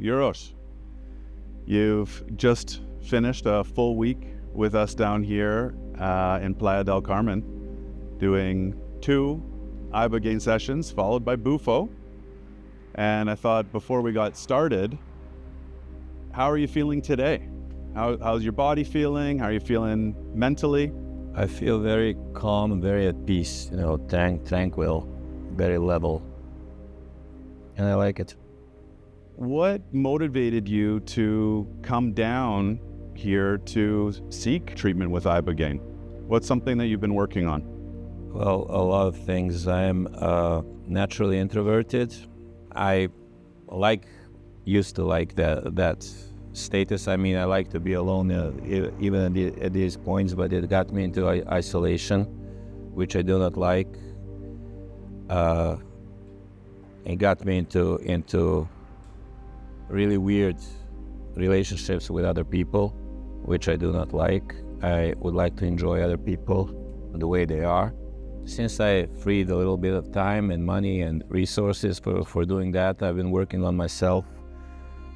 Uros, you've just finished a full week with us down here in Playa del Carmen, doing 2 Ibogaine sessions followed by Bufo. And I thought before we got started, how are you feeling today? How's your body feeling? How are you feeling mentally? I feel very calm, very at peace, tranquil, very level. And I like it. What motivated you to come down here to seek treatment with Ibogaine? What's something that you've been working on? Well, a lot of things. I'm naturally introverted. I used to like that status. I mean, I like to be alone even at these points, but it got me into isolation, which I do not like. It got me into really weird relationships with other people, which I do not like. I would like to enjoy other people the way they are. Since I freed a little bit of time and money and resources for doing that, I've been working on myself.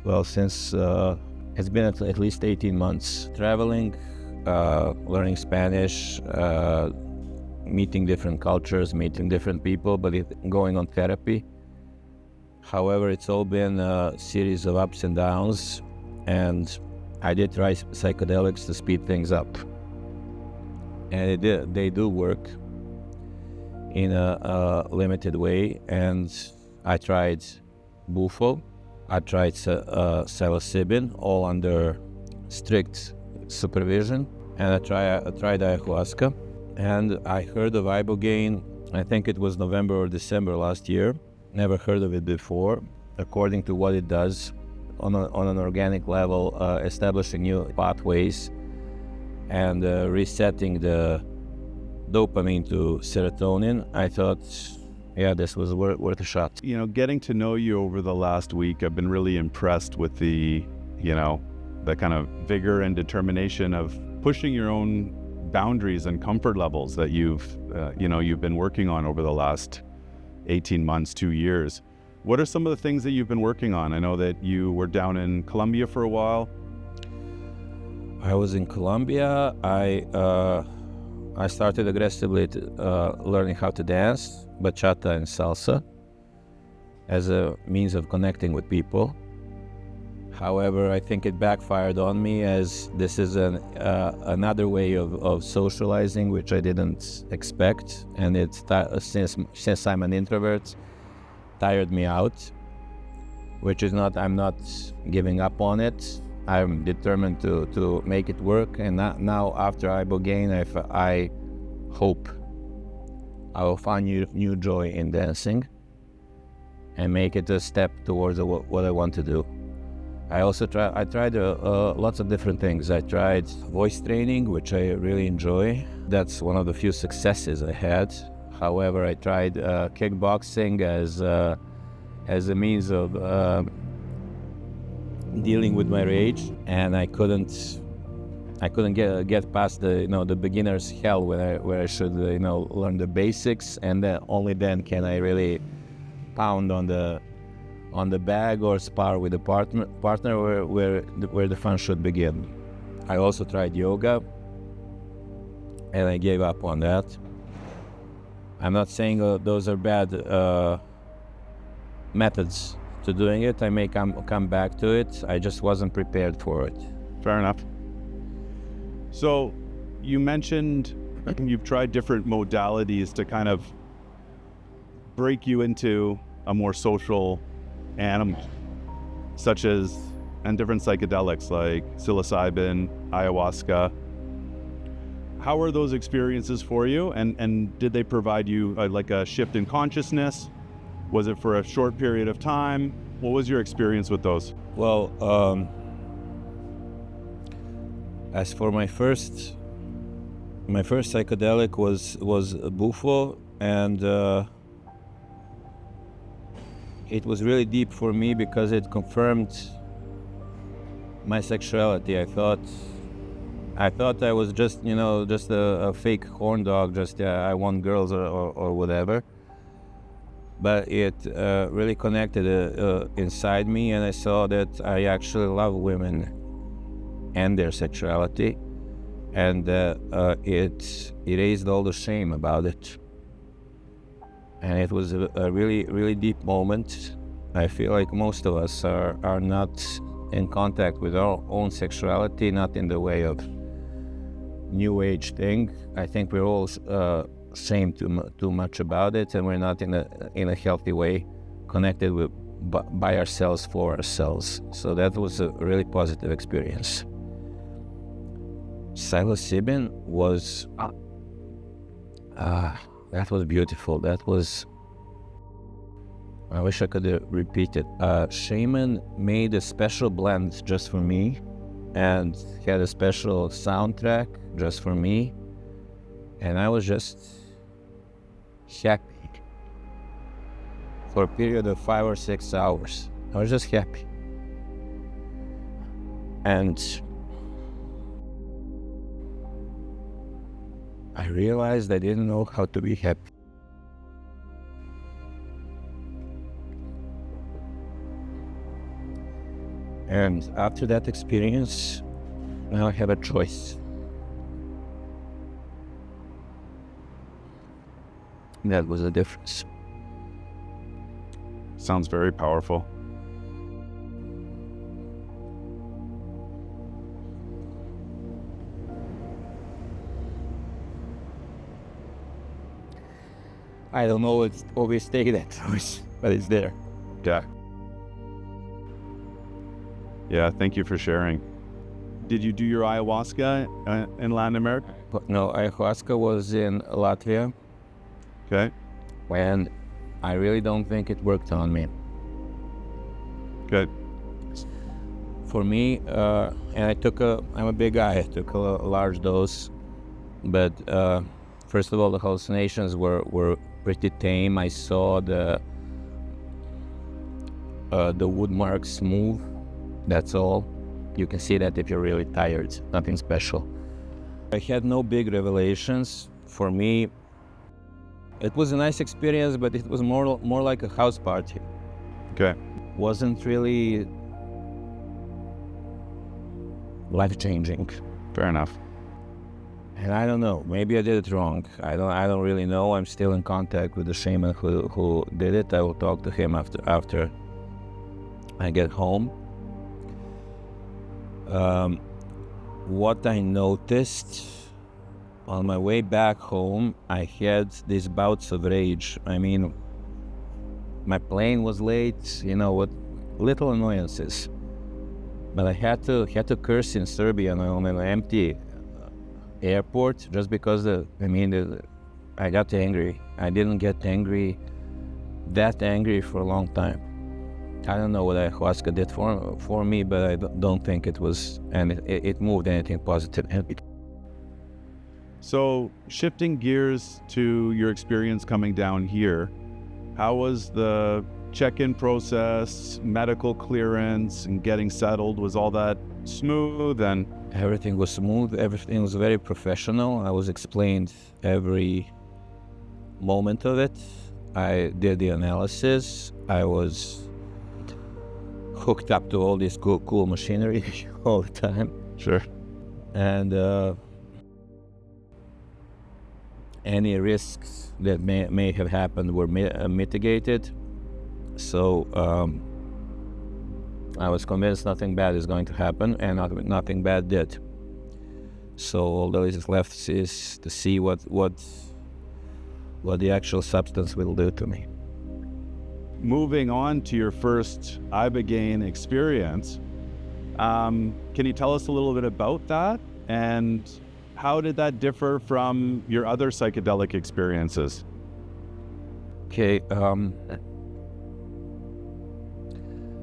Well, since it's been at least 18 months. Traveling, learning Spanish, meeting different cultures, meeting different people, but going on therapy. However, it's all been a series of ups and downs, and I did try psychedelics to speed things up. And they do work in a limited way, and I tried Bufo, I tried psilocybin, all under strict supervision, and I tried ayahuasca, and I heard of Ibogaine, I think it was November or December last year. Never heard of it before. According to what it does on an organic level, establishing new pathways and resetting the dopamine to serotonin, I thought, yeah, this was worth a shot. You know, getting to know you over the last week, I've been really impressed with the kind of vigor and determination of pushing your own boundaries and comfort levels that you've been working on over the last 18 months, 2 years. What are some of the things that you've been working on? I know that you were down in Colombia for a while. I was in Colombia. I started aggressively learning how to dance, bachata and salsa, as a means of connecting with people. However, I think it backfired on me, as this is another way of socializing, which I didn't expect, and since I'm an introvert, tired me out. I'm not giving up on it. I'm determined to make it work, and now after Ibogaine, I hope I will find new joy in dancing and make it a step towards what I want to do. I tried lots of different things. I tried voice training, which I really enjoy. That's one of the few successes I had. However, I tried kickboxing as a means of dealing with my rage, and I couldn't get past the beginner's hell where I should learn the basics, and only then can I really pound on the bag or spar with a partner where the fun should begin. I also tried yoga, and I gave up on that. I'm not saying those are bad methods to doing it. I may come back to it. I just wasn't prepared for it. Fair enough. So you mentioned you've tried different modalities to kind of break you into a more social animal, such as, and different psychedelics like psilocybin, ayahuasca. How are those experiences for you, and did they provide you like a shift in consciousness? Was it for a short period of time? What was your experience with those? Well, as for my first psychedelic was Bufo, and it was really deep for me because it confirmed my sexuality. I thought I was just a fake horn dog. I want girls or whatever. but it really connected inside me, and I saw that I actually love women and their sexuality, and it erased all the shame about it. And it was a really, really deep moment. I feel like most of us are not in contact with our own sexuality, not in the way of new age thing. I think we're all shamed too much about it, and we're not in a healthy way connected with by ourselves for ourselves. So that was a really positive experience. Psilocybin was that was beautiful. That was, I wish I could repeat it. Shaman made a special blend just for me and had a special soundtrack just for me, and I was just happy for a period of 5 or 6 hours. I was just happy, and I realized I didn't know how to be happy. And after that experience, now I have a choice. That was the difference. Sounds very powerful. I don't know if always take that choice, but it's there. Yeah. Yeah, thank you for sharing. Did you do your ayahuasca in Latin America? No, ayahuasca was in Latvia, Okay. and I really don't think it worked on me. Good. For me, and I'm a big guy, I took a large dose, but first of all, the hallucinations were pretty tame. I saw the wood marks move, that's all. You can see that if you're really tired, nothing special. I had no big revelations. For me, it was a nice experience, but it was more like a house party. Okay. Wasn't really life-changing. Fair enough. And I don't know, maybe I did it wrong. I don't really know. I'm still in contact with the shaman who did it. I will talk to him after I get home. What I noticed on my way back home, I had these bouts of rage. I mean, my plane was late, what little annoyances. But I had to curse in Serbia on an empty airport just because I got angry. I didn't get that angry for a long time. I don't know what ayahuasca did for me, but I don't think it was, and it moved anything positive. So shifting gears to your experience coming down here, how was the check-in process, medical clearance, and getting settled? Was all that smooth? And everything was smooth. Everything was very professional. I was explained every moment of it. I did the analysis. I was hooked up to all this cool machinery all the time. Sure. And any risks that may have happened were mitigated. So I was convinced nothing bad is going to happen, and nothing bad did. So all that is left is to see what the actual substance will do to me. Moving on to your first Ibogaine experience, can you tell us a little bit about that, and how did that differ from your other psychedelic experiences? Okay,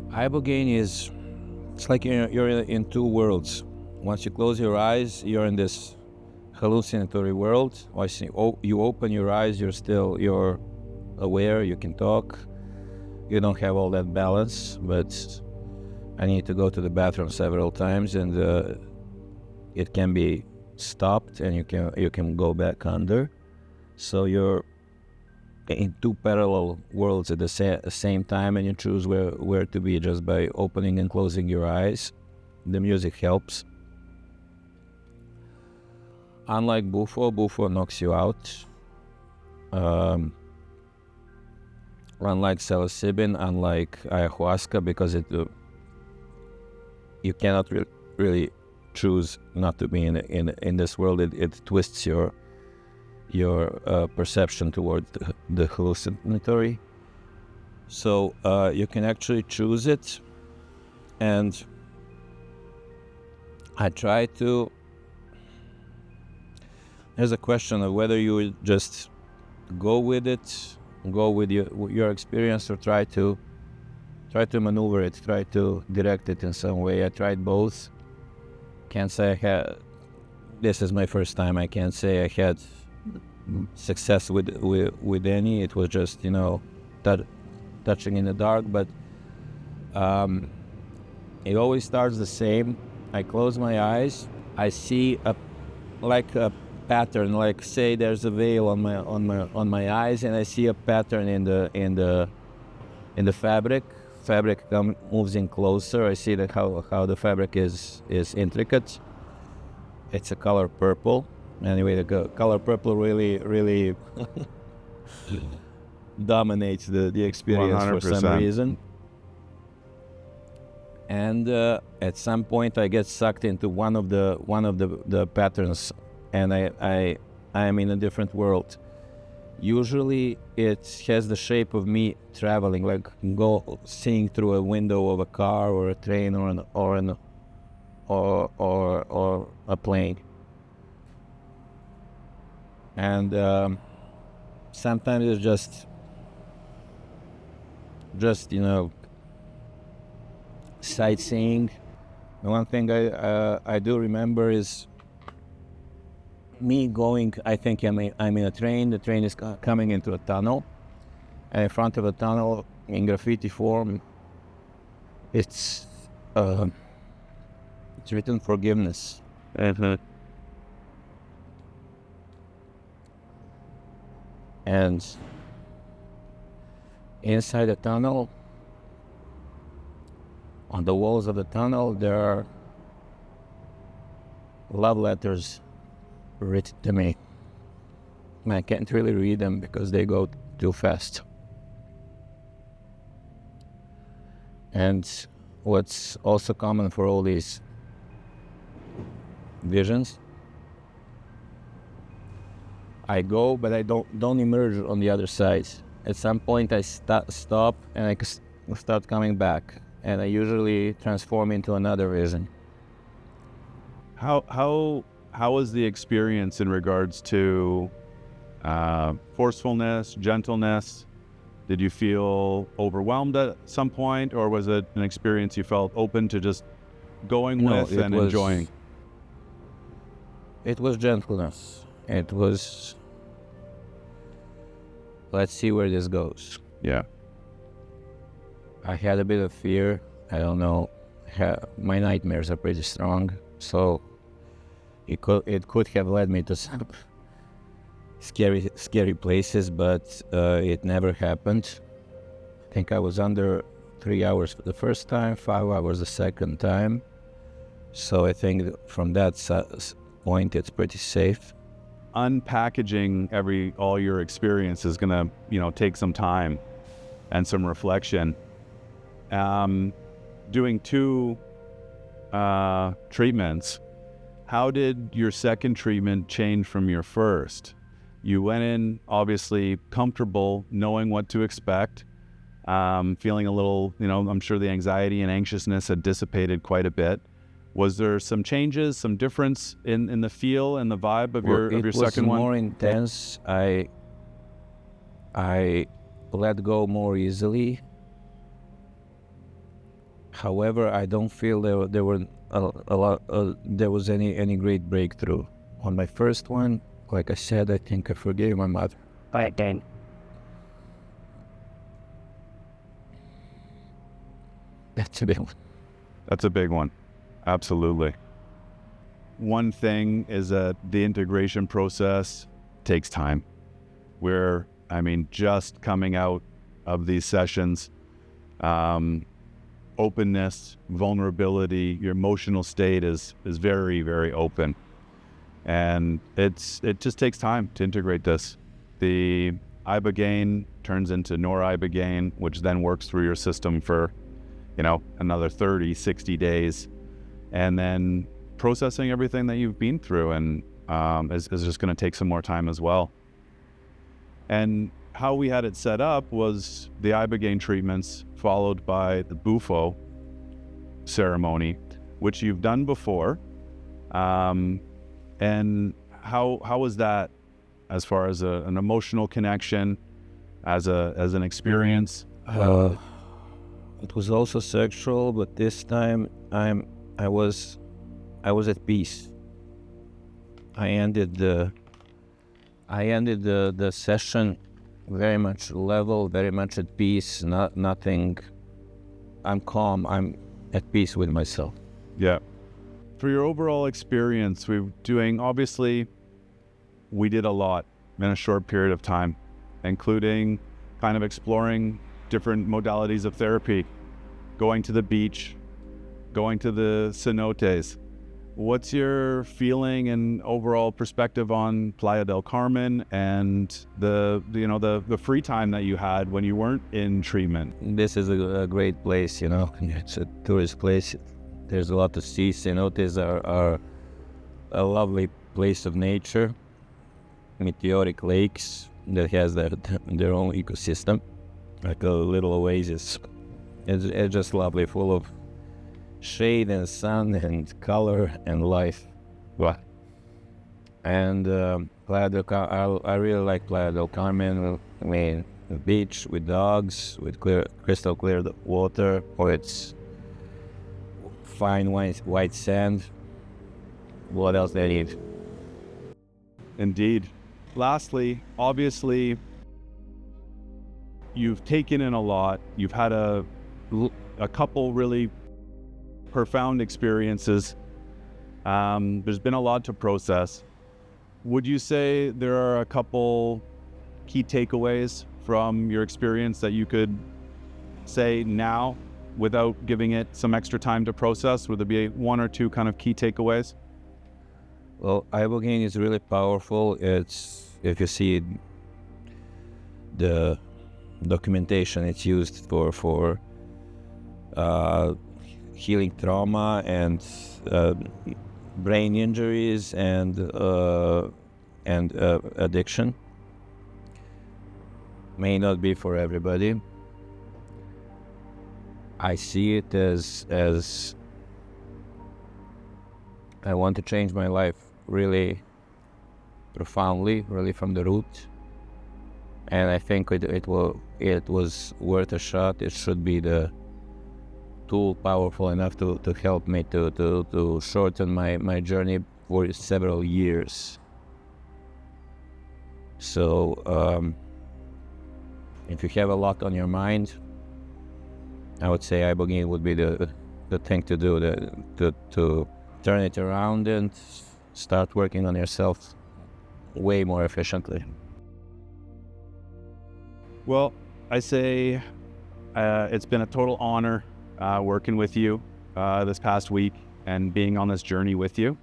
Ibogaine it's like you're in two worlds. Once you close your eyes, you're in this hallucinatory world. Once you open your eyes, you're aware, you can talk. You don't have all that balance, but I need to go to the bathroom several times, and it can be stopped, and you can go back under. So you're in two parallel worlds at the same time, and you choose where to be just by opening and closing your eyes. The music helps. Unlike Bufo knocks you out. Unlike psilocybin, unlike ayahuasca, because you cannot really choose not to be in this world. It twists your perception toward the hallucinatory. So you can actually choose it, and I try to. There's a question of whether you would just go with it, go with your experience, or try to maneuver it, try to direct it in some way. I tried both. Can't say I had. This is my first time. I can't say I had success with any. It was just touching in the dark. But it always starts the same. I close my eyes. I see a pattern. Like, say there's a veil on my eyes, and I see a pattern in the fabric. Fabric moves in closer. I see that how the fabric is intricate. It's a color purple. Anyway, the color purple really dominates the experience 100%. For some reason. And at some point, I get sucked into one of the patterns, and I am in a different world. Usually, it has the shape of me traveling, like seeing through a window of a car or a train or a plane. And sometimes it's just sightseeing. The one thing I do remember is me going. I think I'm in a train. The train is coming into a tunnel, and in front of the tunnel, in graffiti form, it's written forgiveness. And inside the tunnel, on the walls of the tunnel, there are love letters written to me. I can't really read them because they go too fast. And what's also common for all these visions, I go, but I don't emerge on the other side. At some point, I stop and I start coming back, and I usually transform into another vision. How was the experience in regards to forcefulness, gentleness? Did you feel overwhelmed at some point, or was it an experience you felt open to just going with and enjoying? It was gentleness. It was, let's see where this goes. Yeah. I had a bit of fear. I don't know. My nightmares are pretty strong, so it could have led me to some scary places, but it never happened. I think I was under 3 hours for the first time, 5 hours the second time. So I think from that point, it's pretty safe. Unpackaging all your experience is gonna, take some time and some reflection. Doing 2 treatments, how did your second treatment change from your first? You went in obviously comfortable, knowing what to expect, feeling a little, I'm sure the anxiety and anxiousness had dissipated quite a bit. Was there some changes, some difference in the feel and the vibe of your second one? It was more intense. I let go more easily. However, I don't feel there were there was any great breakthrough. On my first one, like I said, I think I forgave my mother. Again. That's a big one. That's a big one. Absolutely. One thing is that the integration process takes time. We're I mean, just coming out of these sessions, openness, vulnerability, your emotional state is very, very open. And it just takes time to integrate this. The Ibogaine turns into noribogaine, which then works through your system for, another 30, 60 days. And then processing everything that you've been through and is just going to take some more time as well. And how we had it set up was the Ibogaine treatments followed by the Bufo ceremony, which you've done before. And how was that as far as an emotional connection, as an experience? It was also sexual, but this time I was at peace. I ended the session very much level, very much at peace. Nothing. I'm calm. I'm at peace with myself. Yeah. For your overall experience, obviously, we did a lot in a short period of time, including kind of exploring different modalities of therapy, going to the beach, going to the cenotes. What's your feeling and overall perspective on Playa del Carmen and the free time that you had when you weren't in treatment? This is a great place, It's a tourist place. There's a lot to see. Cenotes are a lovely place of nature. Meteoric lakes that has their own ecosystem, like a little oasis. It's just lovely, full of shade and sun and color and life. What? And Playa del Carmen, I really like Playa del Carmen. I mean, the beach with dogs, with crystal clear water, or it's fine white sand. What else they need? Indeed. Lastly, obviously, you've taken in a lot. You've had a couple really profound experiences. There's been a lot to process. Would you say there are a couple key takeaways from your experience that you could say now without giving it some extra time to process? Would there be one or two kind of key takeaways? Well, Ibogaine is really powerful. It's, if you see the documentation, it's used for healing trauma and brain injuries and addiction. May not be for everybody. I see it as I want to change my life really profoundly, really from the root. And I think it was worth a shot. It should be the tool powerful enough to help me to shorten my journey for several years. So if you have a lot on your mind, I would say Ibogaine would be the thing to do, to turn it around and start working on yourself way more efficiently. Well, I say it's been a total honor working with you this past week and being on this journey with you.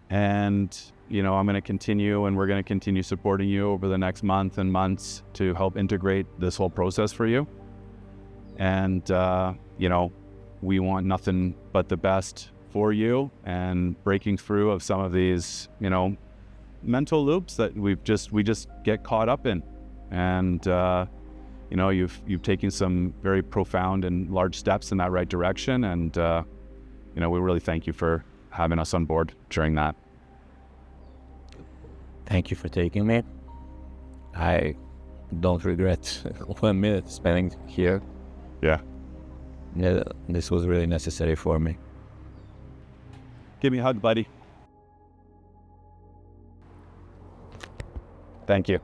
And, I'm going to continue, and we're going to continue supporting you over the next month and months to help integrate this whole process for you. And, we want nothing but the best for you and breaking through of some of these, mental loops that we just get caught up in. And, you've taken some very profound and large steps in that right direction. And, we really thank you for having us on board during that. Thank you for taking me. I don't regret 1 minute spending here. Yeah. Yeah, this was really necessary for me. Give me a hug, buddy. Thank you.